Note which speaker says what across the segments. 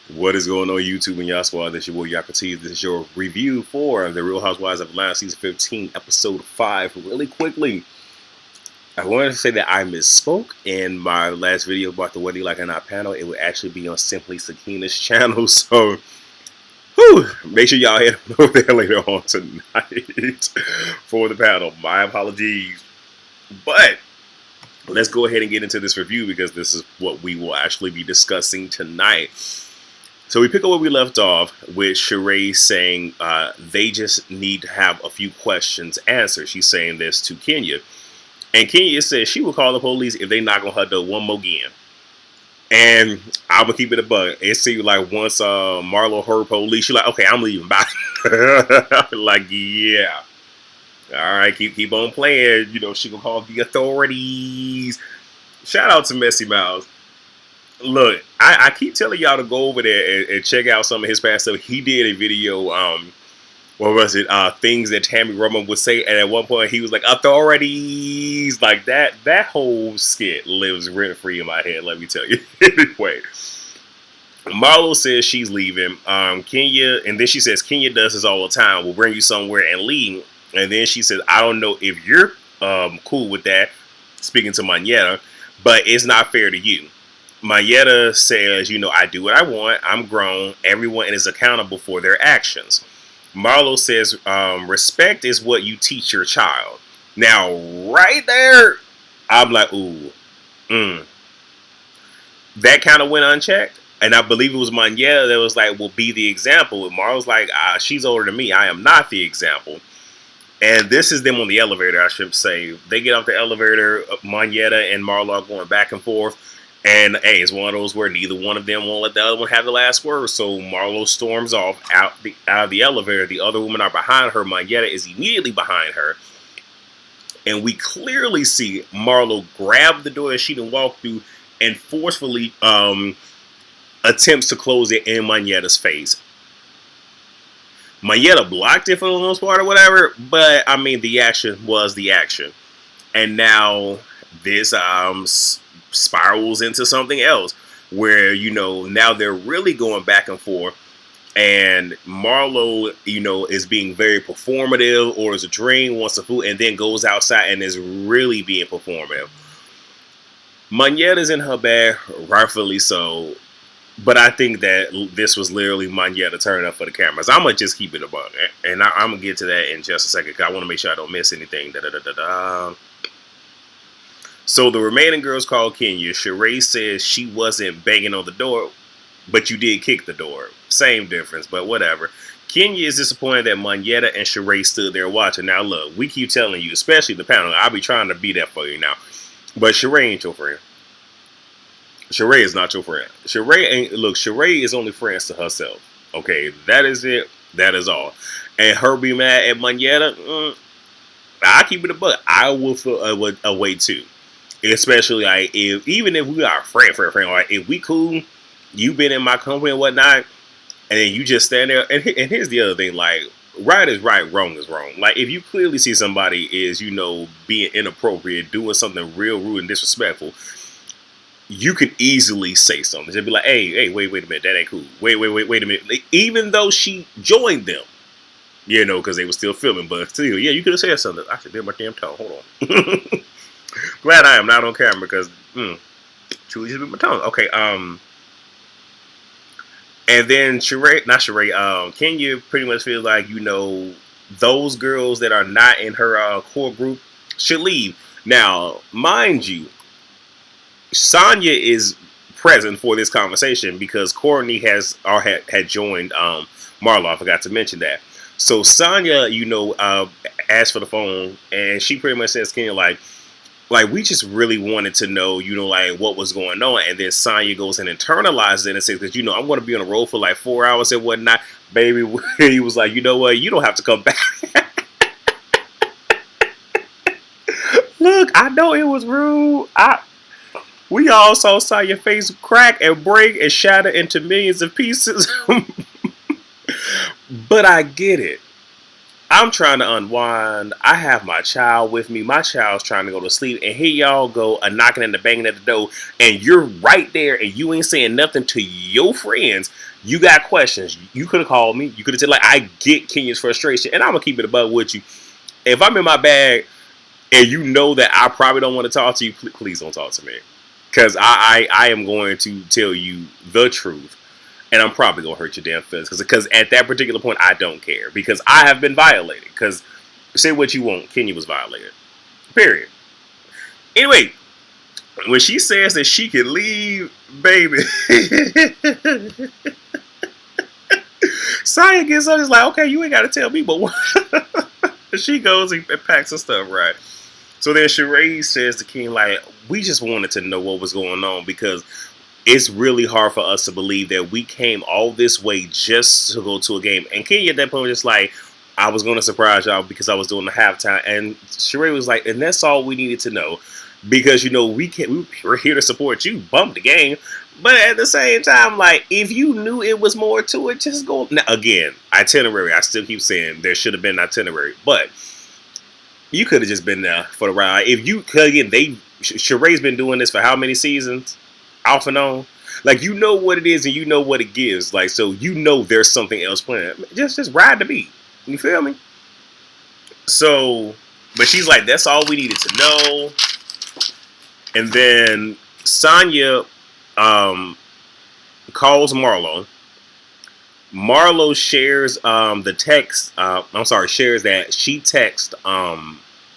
Speaker 1: What is going on, YouTube and y'all squad? This is your boy Yakati. This is your review for The Real Housewives of Atlanta Season 15, Episode 5. Really quickly, I wanted to say that I misspoke in my last video about the What Do You Like or Not panel. It would actually be on Simply Sakina's channel. So, make sure y'all head over there later on tonight for the panel. My apologies. But let's go ahead and get into this review because this is what we will actually be discussing tonight. So we pick up where we left off with Sheree saying they just need to have a few questions answered. She's saying this to Kenya. And Kenya says she will call the police if they knock on her door one more again. And I'm going to keep it a bug. It seemed like once Marlo heard police, she's like, okay, I'm leaving. Bye. Like, yeah. All right, keep on playing. You know, she going to call the authorities. Shout out to Messy Mouse. Look, I keep telling y'all to go over there and check out some of his past stuff. He did a video, what was it? Things that Tammy Roman would say, and at one point he was like, authorities, like that. That whole skit lives rent free in my head. Let me tell you. Anyway, Marlo says she's leaving. Kenya, and then she says Kenya does this all the time. We'll bring you somewhere and leave. And then she says, I don't know if you're cool with that. Speaking to Manetta, but it's not fair to you. Manetta says, you know, I do what I want. I'm grown. Everyone is accountable for their actions. Marlo says, respect is what you teach your child. Now, right there, I'm like, ooh, that kind of went unchecked. And I believe it was Manetta that was like, well, be the example. And Marlo's like, she's older than me. I am not the example. And this is them on the elevator, I should say. They get off the elevator. Manetta and Marlo are going back and forth. And hey, it's one of those where neither one of them won't let the other one have the last word. So Marlo storms off out of the elevator. The other women are behind her. Manetta is immediately behind her. And we clearly see Marlo grab the door that she didn't walk through and forcefully attempts to close it in Manetta's face. Manetta blocked it for the most part or whatever. But, I mean, the action was the action. And now this spirals into something else where, you know, now they're really going back and forth, and Marlo, you know, is being very performative, or is a dream, wants some food, and then goes outside and is really being performative. Manetta's in her bag, rightfully so, but I think that this was literally Manetta turning up for the cameras. I'm gonna just keep it above it, and I'm gonna get to that in just a second because I want to make sure I don't miss anything. So the remaining girls called Kenya. Sheree says she wasn't banging on the door, but you did kick the door. Same difference, but whatever. Kenya is disappointed that Manetta and Sheree stood there watching. Now look, we keep telling you, especially the panel, I'll be trying to be that for you now. But Sheree ain't your friend. Sheree is not your friend. Sheree is only friends to herself. Okay, that is it. That is all. And her be mad at Manetta, I keep it a buck. I will feel a way too. Especially like even if we are friend, like if we cool, you been in my company and whatnot, and then you just stand there. And here's the other thing: like right is right, wrong is wrong. Like if you clearly see somebody is, you know, being inappropriate, doing something real rude and disrespectful, you can easily say something. Just be like, hey, wait a minute, that ain't cool. Wait a minute. Like, even though she joined them, you know, because they were still filming, but still, yeah, you could have said something. I should bit my damn tongue. Hold on. Glad I am not on camera because truly just bit my tongue. Okay, and then Kenya pretty much feels like, you know, those girls that are not in her core group should leave. Now, mind you, Sonya is present for this conversation because Courtney had joined Marlo. I forgot to mention that. So Sonya, you know, asked for the phone, and she pretty much says, Kenya, like we just really wanted to know, you know, like what was going on. And then Sonya goes and internalizes it and says, because, you know, I'm going to be on the road for like 4 hours and whatnot. Baby, he was like, you know what? You don't have to come back. Look, I know it was rude. We all saw Sonya's face crack and break and shatter into millions of pieces. But I get it. I'm trying to unwind. I have my child with me. My child's trying to go to sleep. And here y'all go, a knocking and a banging at the door. And you're right there and you ain't saying nothing to your friends. You got questions. You could have called me. You could have said, like, I get Kenya's frustration. And I'm going to keep it above with you. If I'm in my bag and you know that I probably don't want to talk to you, please don't talk to me. Because I am going to tell you the truth. And I'm probably going to hurt your damn feelings. Because at that particular point, I don't care. Because I have been violated. Because say what you want, Kenya was violated. Period. Anyway, when she says that she can leave, baby. Saya gets up and is like, okay, you ain't got to tell me, but what? She goes and packs her stuff, right? So then Sheree says to King, like, we just wanted to know what was going on because it's really hard for us to believe that we came all this way just to go to a game. And Kenya at that point was just like, I was going to surprise y'all because I was doing the halftime. And Sheree was like, and that's all we needed to know. Because, you know, we're here to support you. Bump the game. But at the same time, like, if you knew it was more to it, just go. Now, again, itinerary. I still keep saying there should have been an itinerary. But you could have just been there for the ride. If you, again, Sheree's been doing this for how many seasons? Off and on. Like, you know what it is and you know what it gives. Like, so you know there's something else planned. Just ride the beat. You feel me? So, but she's like, that's all we needed to know. And then Sonya calls Marlo. Marlo shares the text. Shares that she texts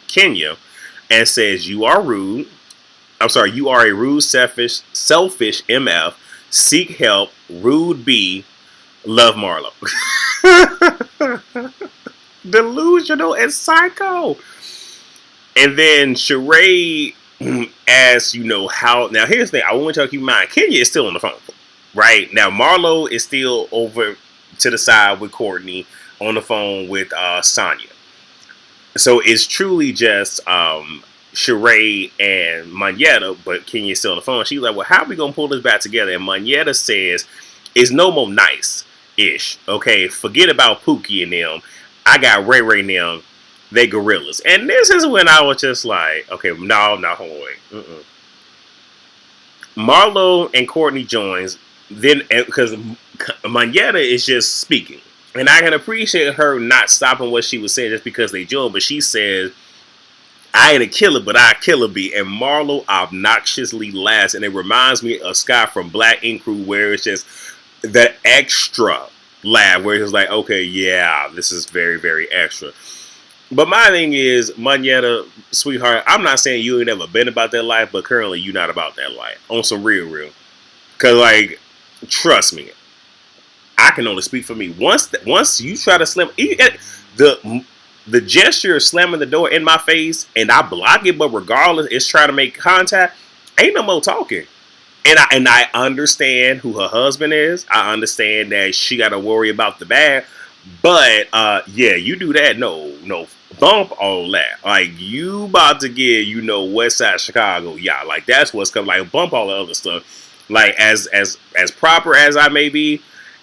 Speaker 1: Kenya and says, you are rude. You are a rude, selfish MF. Seek help. Rude B. Love Marlo. Delusional and psycho. And then Sheree asks, you know, how. Now, here's the thing. I want you to keep in mind. Kenya is still on the phone. Right? Now, Marlo is still over to the side with Courtney on the phone with Sonya. So it's truly just Sheree and Manetta, but Kenya's still on the phone. She's like, well, how are we going to pull this back together? And Manetta says, it's no more nice-ish. Okay, forget about Pookie and them. I got Ray Ray and them. They gorillas. And this is when I was just like, okay, no, hold on, wait. Marlo and Courtney joins, then because Manetta is just speaking. And I can appreciate her not stopping what she was saying just because they joined, but she says, I ain't a killer, but I kill a bee. And Marlo obnoxiously laughs. And it reminds me of Scott from Black Ink Crew, where it's just that extra laugh, where it's like, okay, yeah, this is very, very extra. But my thing is, Manetta, sweetheart, I'm not saying you ain't ever been about that life, but currently you're not about that life. On some real. Because, like, trust me, I can only speak for me. Once you try to slam, the gesture of slamming the door in my face, and I block it, but regardless, it's trying to make contact, ain't no more talking. And I understand who her husband is. I understand that she got to worry about the bad. But, yeah, you do that, no, bump all that. Like, you about to get, you know, West Side Chicago, yeah, like, that's what's coming, like, bump all the other stuff. Like, as proper as I may be,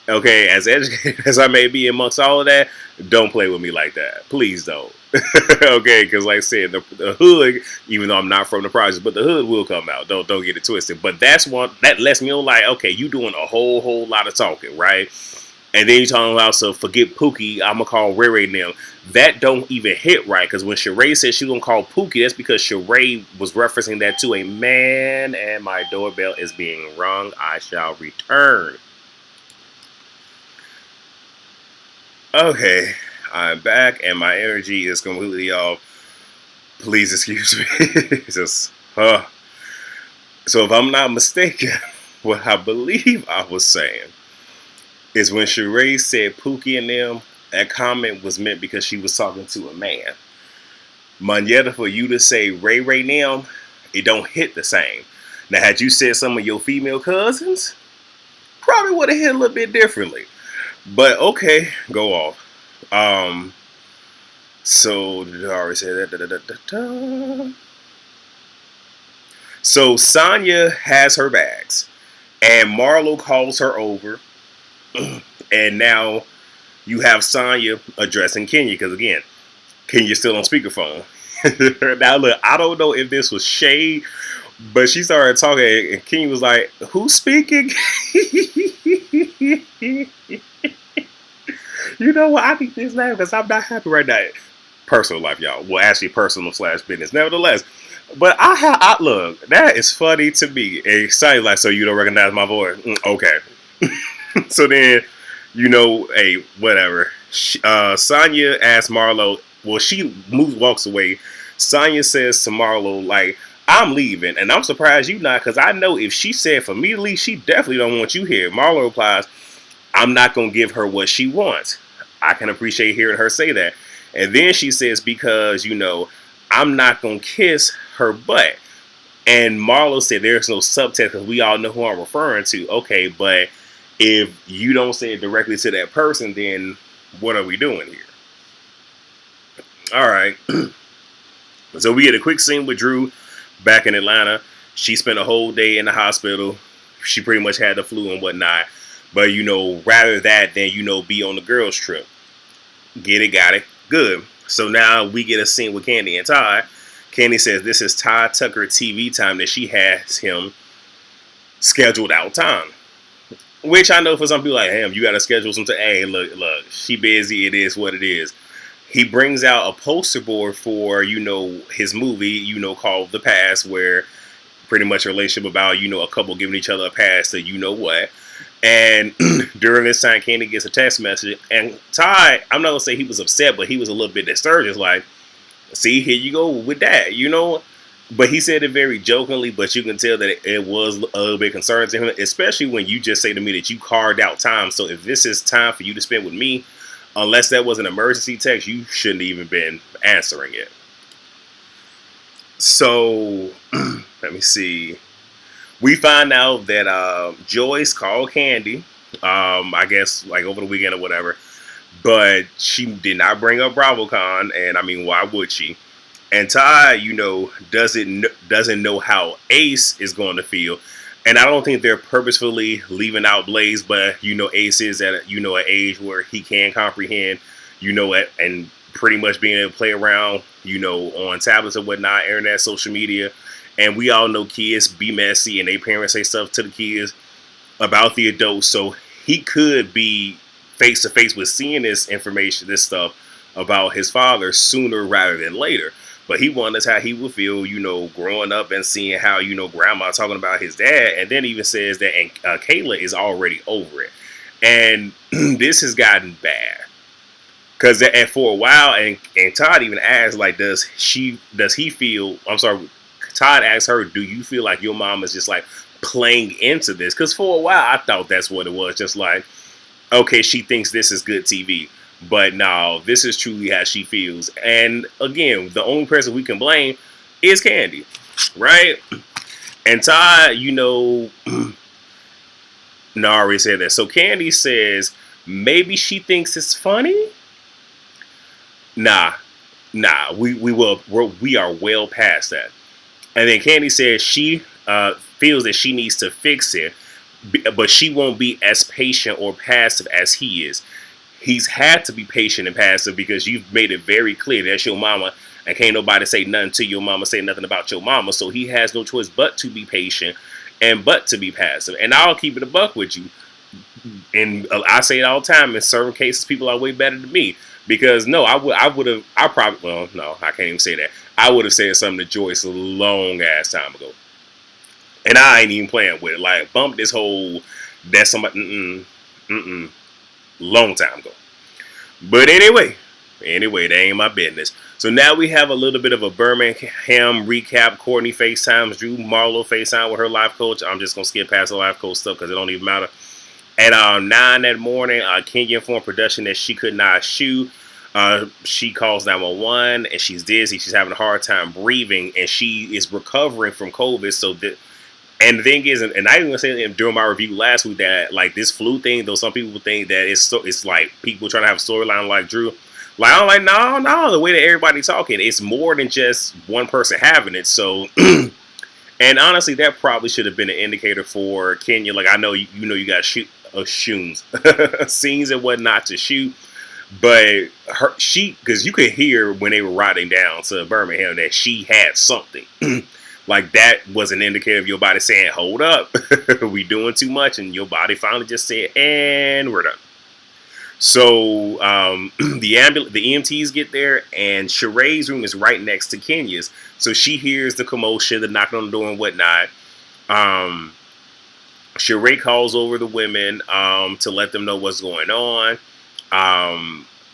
Speaker 1: okay, as educated as I may be amongst all of that, don't play with me like that. Please don't. Okay, because like I said, the hood, even though I'm not from the project, but the hood will come out. Don't get it twisted. But that's one, that lets me know, like, okay, you doing a whole lot of talking, right? And then you're talking about, so forget Pookie, I'm going to call Ray Ray now. That don't even hit right, because when Sheree said she was going to call Pookie, that's because Sheree was referencing that to a man, and my doorbell is being rung. I shall return. Okay, I'm back, and my energy is completely off. Please excuse me. It's just, So if I'm not mistaken, what I believe I was saying is when Sheree said Pookie and them, that comment was meant because she was talking to a man. Manetta, for you to say Ray Ray them, it don't hit the same. Now, had you said some of your female cousins, probably would have hit a little bit differently. But okay, go off. So did I already say that? So Sonya has her bags, and Marlo calls her over. And now you have Sonya addressing Kenya, because again, Can you still on speakerphone? Now look, I don't know if this was shade, but she started talking, and King was like, "Who's speaking?" You know what? I think this name because I'm not happy right now. Personal life, y'all. Well, actually, personal slash business. Nevertheless, but I look. That is funny to me. Excited, like, so you don't recognize my voice? Okay. So then, hey, whatever. Sonya asks Marlo. Well, she walks away. Sonya says to Marlo, like, "I'm leaving," and I'm surprised you not, because I know if she said for me to leave, she definitely don't want you here. Marlo replies, "I'm not gonna give her what she wants." I can appreciate hearing her say that. And then she says, because, I'm not gonna kiss her butt. And Marlo said there's no subtext because we all know who I'm referring to. Okay, but if you don't say it directly to that person, then what are we doing here? All right. So we get a quick scene with Drew back in Atlanta. She spent a whole day in the hospital. She pretty much had the flu and whatnot. But, rather that than, be on the girls' trip. Get it, got it, good. So now we get a scene with Candy and Todd. Candy says this is Todd Tucker TV time that she has him scheduled out time. Which I know for some people, like, damn, you got to schedule some time. Hey, look, she busy. It is what it is. He brings out a poster board for, his movie, called The Past, where pretty much a relationship about, a couple giving each other a pass to what. And during this time, Candy gets a text message. And Todd, I'm not going to say he was upset, but he was a little bit disturbed. It's like, see, here you go with that, But he said it very jokingly, but you can tell that it was a little bit concerning to him, especially when you just say to me that you carved out time. So if this is time for you to spend with me, unless that was an emergency text, you shouldn't even been answering it. So, let me see. We find out that Joyce called Candy, I guess, like over the weekend or whatever, but she did not bring up BravoCon, and I mean, why would she? And Todd, doesn't know how Ace is going to feel, and I don't think they're purposefully leaving out Blaze, but Ace is at an age where he can comprehend, and pretty much being able to play around, on tablets and whatnot, internet, social media. And we all know kids be messy and their parents say stuff to the kids about the adults. So he could be face to face with seeing this information, this stuff about his father sooner rather than later. But he wonders how he would feel, growing up and seeing how, grandma talking about his dad. And then even says that Kayla is already over it. And this has gotten bad. Because for a while, and Todd even asked, like, does he feel, Todd asked her, do you feel like your mom is just like playing into this? Because for a while I thought that's what it was. Just like, okay, she thinks this is good TV. But no, this is truly how she feels. And again, the only person we can blame is Candy. Right? And Todd, no, I already said that. So Candy says, maybe she thinks it's funny? Nah, we are well past that. And then Candy says she feels that she needs to fix it, but she won't be as patient or passive as he is. He's had to be patient and passive because you've made it very clear that's your mama, and can't nobody say nothing to your mama, say nothing about your mama. So he has no choice but to be patient and but to be passive. And I'll keep it a buck with you. And I say it all the time. In certain cases, people are way better than me. Because no, I would have, no, I can't even say that. I would have said something to Joyce a long ass time ago. And I ain't even playing with it. Like, bump this whole, that's somebody, long time ago. But anyway, that ain't my business. So now we have a little bit of a Birmingham recap. Courtney FaceTimes Drew, Marlo FaceTime with her life coach. I'm just going to skip past the life coach stuff because it don't even matter. At 9 that morning, Kenya informed production that she could not shoot. She calls 911 and she's dizzy. She's having a hard time breathing and she is recovering from COVID. So and the thing is, and I even say during my review last week that like this flu thing, though some people think that it's like people trying to have a storyline like Drew. Like I'm like no, the way that everybody's talking, it's more than just one person having it. So. And honestly, that probably should have been an indicator for Kenya. Like I know you got shoot scenes and whatnot to shoot, But because you could hear when they were riding down to Birmingham that she had something. Like that was an indicator of your body saying, hold up, we doing too much. And your body finally just said, and we're done. So the EMTs get there, and Sheree's room is right next to Kenya's. So she hears the commotion, the knocking on the door and whatnot. Sheree calls over the women to let them know what's going on.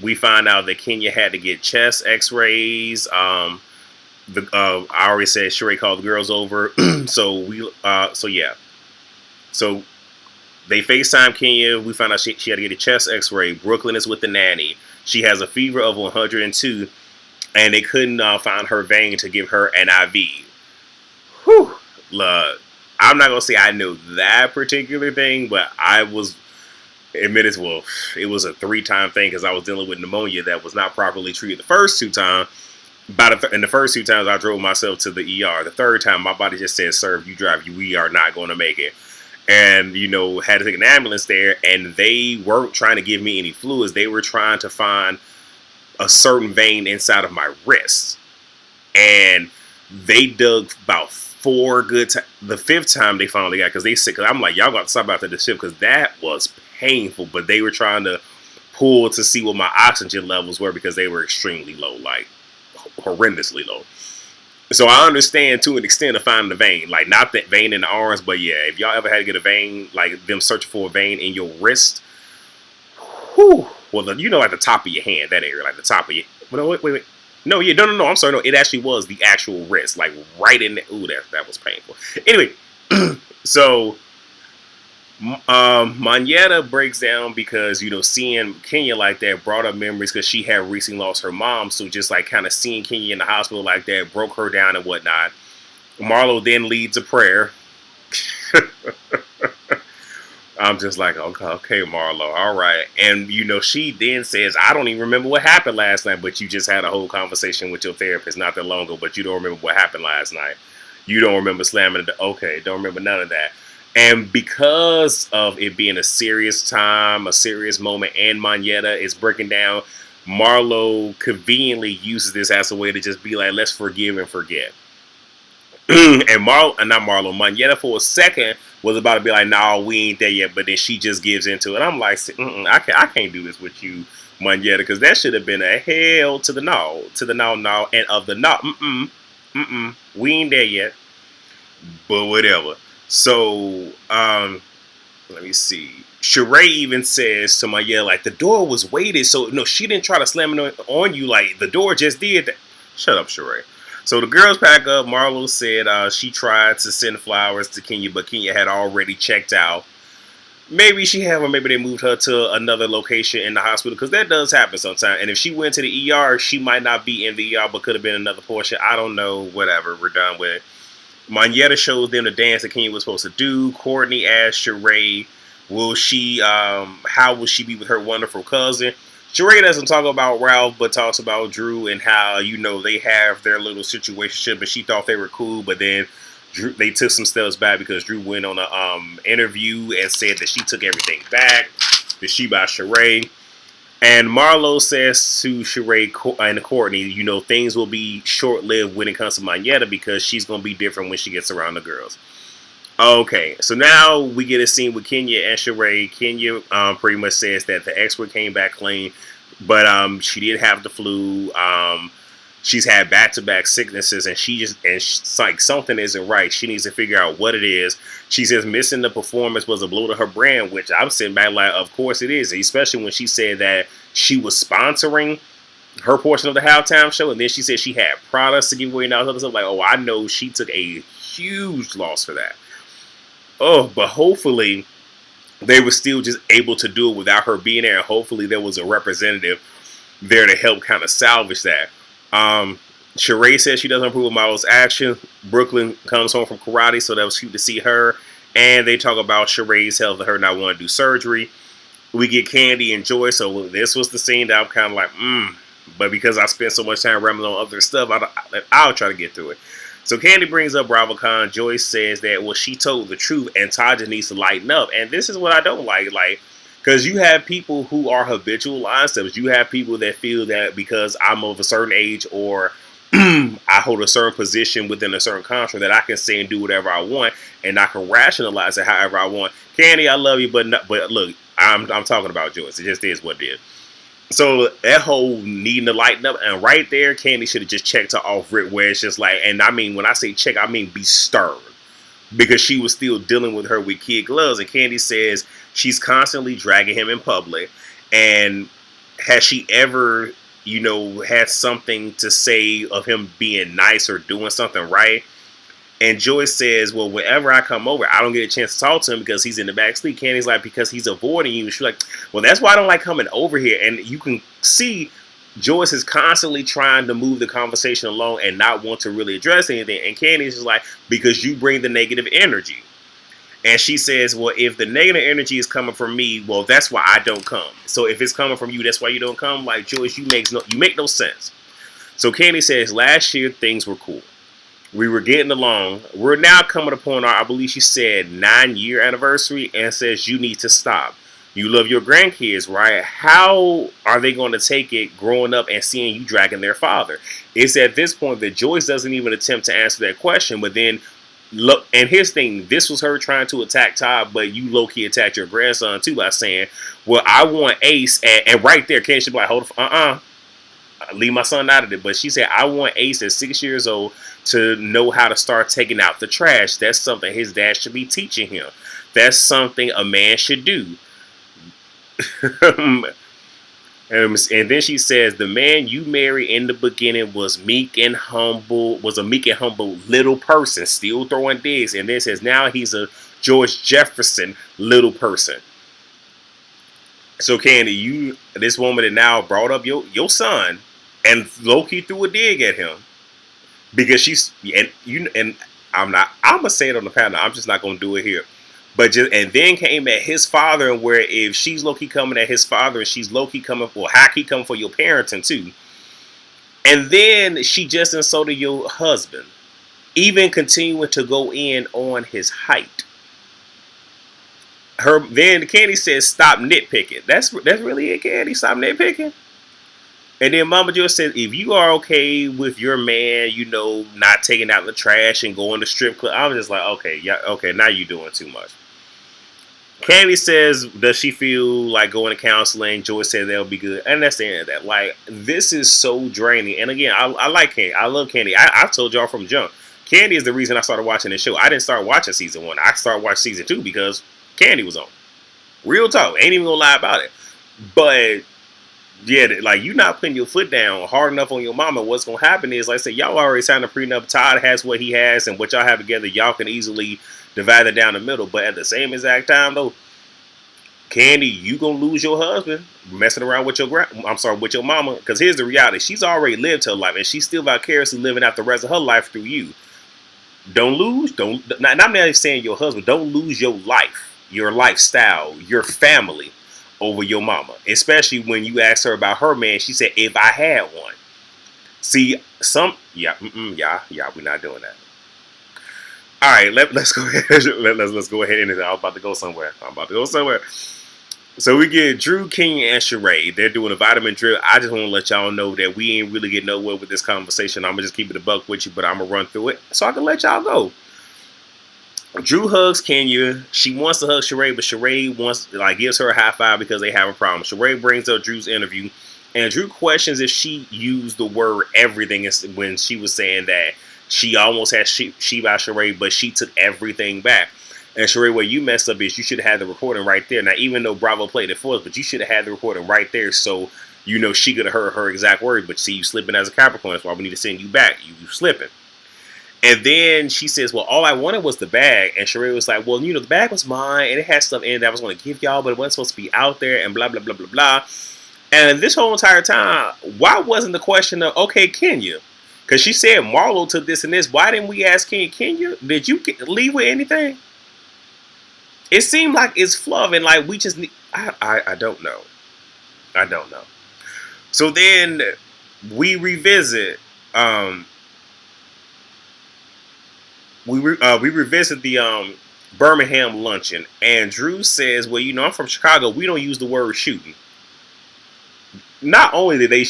Speaker 1: We find out that Kenya had to get chest X-rays. I already said Sheree called the girls over, so they FaceTime Kenya. We found out she had to get a chest X-ray. Brooklyn is with the nanny. She has a fever of 102, and they couldn't find her vein to give her an IV. Whew. I'm not gonna say I knew that particular thing, but I was admitted. Well, it was a 3-time thing because I was dealing with pneumonia that was not properly treated the first 2 times. And the first 2 times I drove myself to the ER. The 3rd time, my body just said, "Sir, if you drive, we are not going to make it." And had to take an ambulance there, and they weren't trying to give me any fluids. They were trying to find a certain vein inside of my wrist, and they dug about 4 good times. The 5th time they finally got, because they said, because I'm like, y'all got to stop after the shift, because that was painful. But they were trying to pull to see what my oxygen levels were, because they were extremely low, like horrendously low. So I understand to an extent of finding the vein, like not that vein in the arms, but yeah, if y'all ever had to get a vein, like them searching for a vein in your wrist, whew, well, like the top of your hand, that area, like the top of your, wait. No, I'm sorry, no, it actually was the actual wrist, like right in the, ooh, that was painful. Anyway, so Monyetta breaks down because seeing Kenya like that brought up memories, because she had recently lost her mom. So just like kind of seeing Kenya in the hospital like that broke her down and whatnot. Marlo then leads a prayer. I'm just like, okay, Marlo, all right. And she then says, I don't even remember what happened last night, but you just had a whole conversation with your therapist not that long ago, but you don't remember what happened last night. You don't remember slamming it. Okay, don't remember none of that. And because of it being a serious time, a serious moment, and Monyetta is breaking down, Marlo conveniently uses this as a way to just be like, let's forgive and forget. And Monyetta for a second was about to be like, no, we ain't there yet, but then she just gives into it. I'm like, I can't do this with you, Monyetta, because that should have been a hell to the no, and of the no, we ain't there yet, but whatever. So, let me see. Sheree even says to Monyetta, like, the door was weighted, so no, she didn't try to slam it on you, like, the door just did that. Shut up, Sheree. So the girls pack up. Marlo said she tried to send flowers to Kenya, but Kenya had already checked out. Maybe she had, or maybe they moved her to another location in the hospital, because that does happen sometimes. And if she went to the ER, she might not be in the ER, but could have been another portion. I don't know. Whatever. We're done with it. Monyetta shows them the dance that Kenya was supposed to do. Courtney asks Sheree, how will she be with her wonderful cousin? Sheree doesn't talk about Ralph, but talks about Drew and how, they have their little situationship, and she thought they were cool, but then they took some steps back because Drew went on an interview and said that she took everything back, that she by Sheree. And Marlo says to Sheree and Courtney, things will be short-lived when it comes to Monyetta, because she's going to be different when she gets around the girls. Okay, so now we get a scene with Kenya and Sheree. Kenya pretty much says that the expert came back clean, but she did have the flu. She's had back-to-back sicknesses, and it's like something isn't right. She needs to figure out what it is. She says missing the performance was a blow to her brand, which I'm sitting back like, of course it is, especially when she said that she was sponsoring her portion of the halftime show, and then she said she had products to give away and all this other stuff. Like, oh, I know she took a huge loss for that. Oh, but hopefully they were still just able to do it without her being there, and hopefully there was a representative there to help kind of salvage that. Sheree says she doesn't approve of Marlo's action. Brooklyn comes home from karate, so that was cute to see her. And they talk about Sheree's health and her not wanting to do surgery. We get Candy and Joy, so this was the scene that I'm kind of like, But because I spent so much time rambling on other stuff, I'll try to get through it. So Candy brings up BravoCon. Joy says that, well, she told the truth, and Todd just needs to lighten up. And this is what I don't like. Like, Because you have people who are habitual line steppers. You have people that feel that because I'm of a certain age or I hold a certain position within a certain contract that I can say and do whatever I want, and I can rationalize it however I want. Candy, I love you, but look, I'm talking about Joyce. It just is what it is. So that whole needing to lighten up, and right there, Candy should have just checked her off Rick, where it's just like, and I mean, when I say check, I mean be stern, because she was still dealing with her with kid gloves, and Candy says she's constantly dragging him in public, and has she ever, had something to say of him being nice or doing something right? And Joyce says, well, whenever I come over, I don't get a chance to talk to him because he's in the back seat. Candy's like, because he's avoiding you. She's like, well, that's why I don't like coming over here. And you can see Joyce is constantly trying to move the conversation along and not want to really address anything. And Candy's just like, because you bring the negative energy. And she says, well, if the negative energy is coming from me, well, that's why I don't come. So if it's coming from you, that's why you don't come. Like, Joyce, you make no sense. So Candy says, last year, things were cool. We were getting along. We're now coming upon our, I believe she said, 9-year anniversary, and says you need to stop. You love your grandkids, right? How are they going to take it growing up and seeing you dragging their father? It's at this point that Joyce doesn't even attempt to answer that question, but then look, and here's the thing, this was her trying to attack Todd, but you low-key attacked your grandson too by saying, well, I want Ace, and right there, Candy should be like, hold on, leave my son out of it. But she said, I want Ace at 6 years old to know how to start taking out the trash. That's something his dad should be teaching him. That's something a man should do. And then she says, the man you married in the beginning was a meek and humble little person, still throwing digs. And then says, now he's a George Jefferson little person. So Candy, this woman that now brought up your son and low-key threw a dig at him because and I'm gonna say it on the panel. I'm just not gonna do it here. But and then came at his father, and where if she's low-key coming at his father and she's low-key coming for high-key coming for your parenting too. And then she just insulted your husband, even continuing to go in on his height. Then Candy says, stop nitpicking. That's really it, Candy. Stop nitpicking. And then Mama Joyce says, if you are okay with your man, not taking out the trash and going to strip club, I was just like, okay, yeah, okay, now you're doing too much. Candy says, does she feel like going to counseling? Joyce said that'll be good. And that's the end of that. Like, this is so draining. And again, I like Candy. I love Candy. I told y'all from jump. Candy is the reason I started watching this show. I didn't start watching season 1. I started watching season 2 because Candy was on. Real talk. Ain't even gonna lie about it. But yeah, like, you not putting your foot down hard enough on your mama, what's gonna happen is, like I said, y'all already signed a prenup. Todd has what he has, and what y'all have together, y'all can easily divide it down the middle. But at the same exact time, though, Candy, you gonna lose your husband messing around with with your mama. Because here's the reality: she's already lived her life, and she's still vicariously living out the rest of her life through you. I'm not saying your husband. Don't lose your life, your lifestyle, your family over your mama. Especially when you asked her about her man, she said, if I had one. See, we're not doing that. All right, let's go ahead. Let's go ahead. I'm about to go somewhere. So we get Drew, Kenya, and Sheree. They're doing a vitamin drip. I just want to let y'all know that we ain't really getting nowhere with this conversation. I'm going to just keep it a buck with you, but I'm going to run through it so I can let y'all go. Drew hugs Kenya. She wants to hug Sheree, but Sheree gives her a high five because they have a problem. Sheree brings up Drew's interview, and Drew questions if she used the word everything when she was saying that she almost had she by Sheree, but she took everything back. And Sheree, where you messed up is you should have had the recording right there. Now, even though Bravo played it for us, but you should have had the recording right there so she could have heard her exact words. But see, you slipping as a Capricorn. That's why we need to send you back. You slipping. And then she says, well, all I wanted was the bag. And Sheree was like, well, the bag was mine, and it had stuff in it that I was going to give y'all, but it wasn't supposed to be out there, and blah, blah, blah, blah, blah. And this whole entire time, why wasn't the question of, okay, Kenya? Because she said Marlo took this and this. Why didn't we ask Kenya, did you leave with anything? It seemed like it's fluff, and like we just need, I don't know. I don't know. So then we revisit, we revisit the Birmingham luncheon, and Drew says, "Well, I'm from Chicago. We don't use the word shooting." Not only did they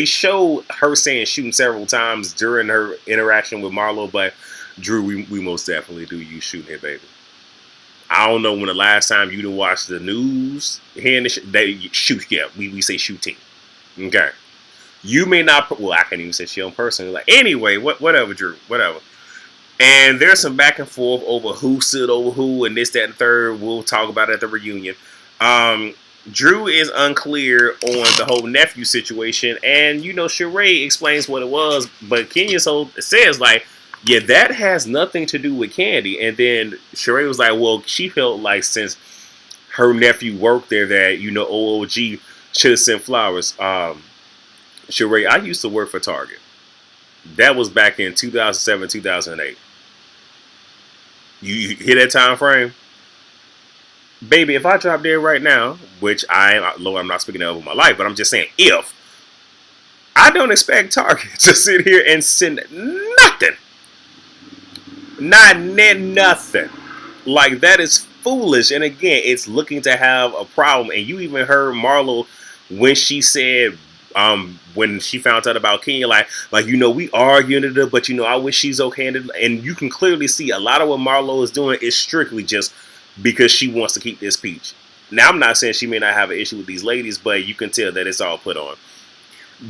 Speaker 1: show her saying shooting several times during her interaction with Marlo, but Drew, we most definitely do use shooting here, baby. I don't know when the last time you didn't watch the news here in they shoot. Yeah, we say shooting. Okay, you may not. Well, I can't even say she on person. Like anyway, whatever, Drew, whatever. And there's some back and forth over who stood over who and this, that, and third. We'll talk about it at the reunion. Drew is unclear on the whole nephew situation, and Sheree explains what it was, but Kenya says like, yeah, that has nothing to do with Candy. And then Sheree was like, well, she felt like since her nephew worked there that OOG should have sent flowers. Sheree, I used to work for Target. That was back in 2007, 2008. You hear that time frame? Baby, if I drop dead right now, which Lord, I'm not speaking of my life, but I'm just saying if, I don't expect Target to sit here and send nothing. Not nothing. Like, that is foolish. And again, it's looking to have a problem. And you even heard Marlo when she said, when she found out about Kenya, like we arguing it, but I wish she's okay. And you can clearly see a lot of what Marlo is doing is strictly just because she wants to keep this peach. Now, I'm not saying she may not have an issue with these ladies, but you can tell that it's all put on.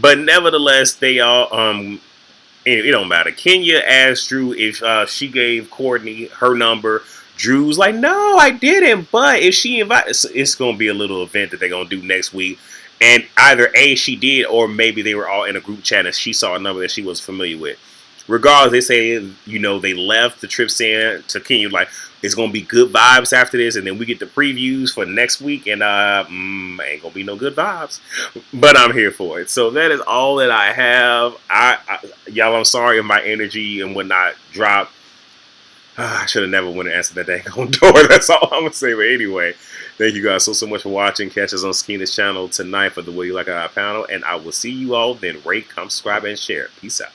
Speaker 1: But nevertheless, they all it don't matter. Kenya asked Drew if she gave Courtney her number. Drew's like, no, I didn't. But if she invites, it's going to be a little event that they're going to do next week. And either A, she did, or maybe they were all in a group chat and she saw a number that she was familiar with. Regardless, they say, they left the trip saying to Kenya, like, it's going to be good vibes after this. And then we get the previews for next week. And ain't going to be no good vibes. But I'm here for it. So that is all that I have. Y'all, I'm sorry if my energy and whatnot dropped. I should have never went and answered that dang door. That's all I'm going to say. But anyway, thank you guys so much for watching. Catch us on Skeena's channel tonight for the Will You Like a panel. And I will see you all then. Rate, comment, subscribe, and share. Peace out.